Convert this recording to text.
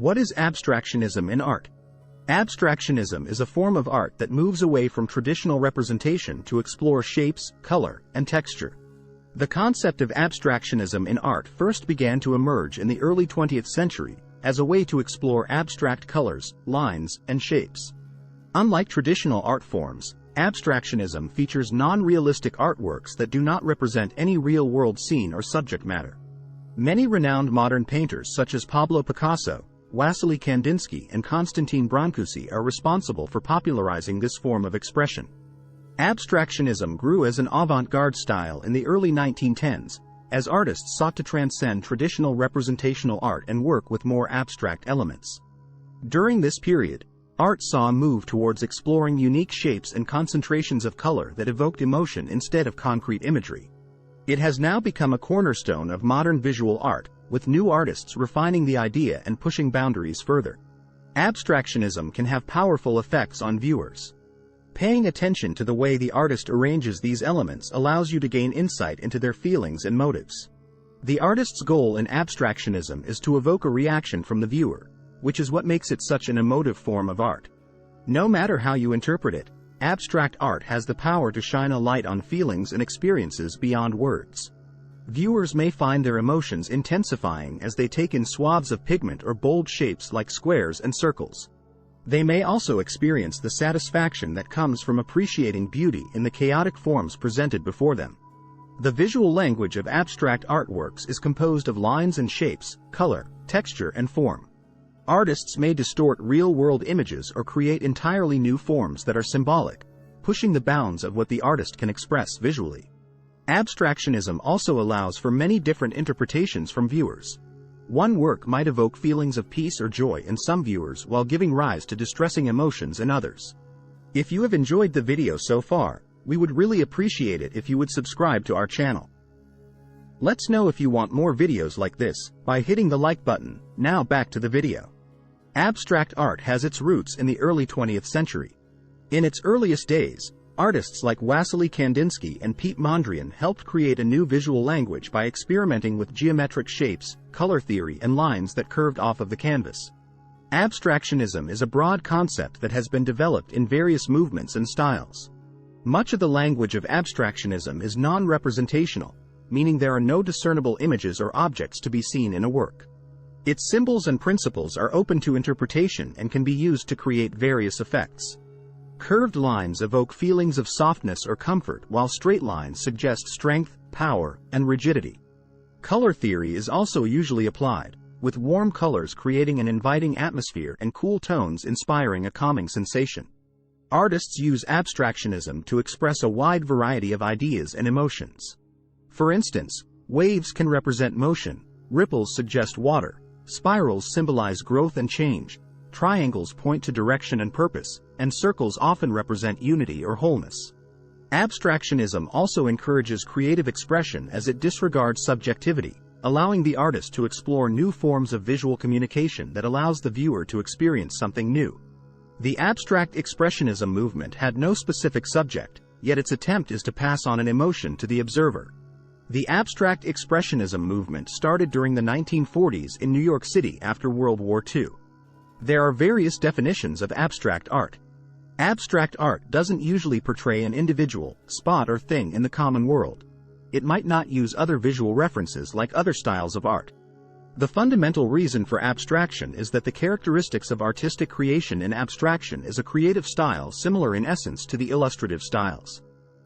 What is abstractionism in art? Abstractionism is a form of art that moves away from traditional representation to explore shapes, color, and texture. The concept of abstractionism in art first began to emerge in the early 20th century as a way to explore abstract colors, lines, and shapes. Unlike traditional art forms, abstractionism features non-realistic artworks that do not represent any real-world scene or subject matter. Many renowned modern painters such as Pablo Picasso, Wassily Kandinsky, and Konstantin Brancusi are responsible for popularizing this form of expression. Abstractionism grew as an avant-garde style in the early 1910s, as artists sought to transcend traditional representational art and work with more abstract elements. During this period, art saw a move towards exploring unique shapes and concentrations of color that evoked emotion instead of concrete imagery. It has now become a cornerstone of modern visual art, with new artists refining the idea and pushing boundaries further. Abstractionism can have powerful effects on viewers. Paying attention to the way the artist arranges these elements allows you to gain insight into their feelings and motives. The artist's goal in abstractionism is to evoke a reaction from the viewer, which is what makes it such an emotive form of art. No matter how you interpret it, abstract art has the power to shine a light on feelings and experiences beyond words. Viewers may find their emotions intensifying as they take in swaths of pigment or bold shapes like squares and circles. They may also experience the satisfaction that comes from appreciating beauty in the chaotic forms presented before them. The visual language of abstract artworks is composed of lines and shapes, color, texture, and form. Artists may distort real-world images or create entirely new forms that are symbolic, pushing the bounds of what the artist can express visually. Abstractionism also allows for many different interpretations from viewers. One work might evoke feelings of peace or joy in some viewers while giving rise to distressing emotions in others. If you have enjoyed the video so far, we would really appreciate it if you would subscribe to our channel. Let's know if you want more videos like this by hitting the like button. Now back to the video. Abstract art has its roots in the early 20th century. In its earliest days, artists like Wassily Kandinsky and Piet Mondrian helped create a new visual language by experimenting with geometric shapes, color theory, and lines that curved off of the canvas. Abstractionism is a broad concept that has been developed in various movements and styles. Much of the language of abstractionism is non-representational, meaning there are no discernible images or objects to be seen in a work. Its symbols and principles are open to interpretation and can be used to create various effects. Curved lines evoke feelings of softness or comfort, while straight lines suggest strength, power, and rigidity. Color theory is also usually applied, with warm colors creating an inviting atmosphere and cool tones inspiring a calming sensation. Artists use abstractionism to express a wide variety of ideas and emotions. For instance, waves can represent motion, ripples suggest water, spirals symbolize growth and change, triangles point to direction and purpose, and circles often represent unity or wholeness. Abstractionism also encourages creative expression as it disregards subjectivity, allowing the artist to explore new forms of visual communication that allows the viewer to experience something new. The abstract expressionism movement had no specific subject, yet its attempt is to pass on an emotion to the observer. The abstract expressionism movement started during the 1940s in New York City after World War II. There are various definitions of abstract art. Abstract art doesn't usually portray an individual, spot, or thing in the common world. It might not use other visual references like other styles of art. The fundamental reason for abstraction is that the characteristics of artistic creation in abstraction is a creative style similar in essence to the illustrative styles.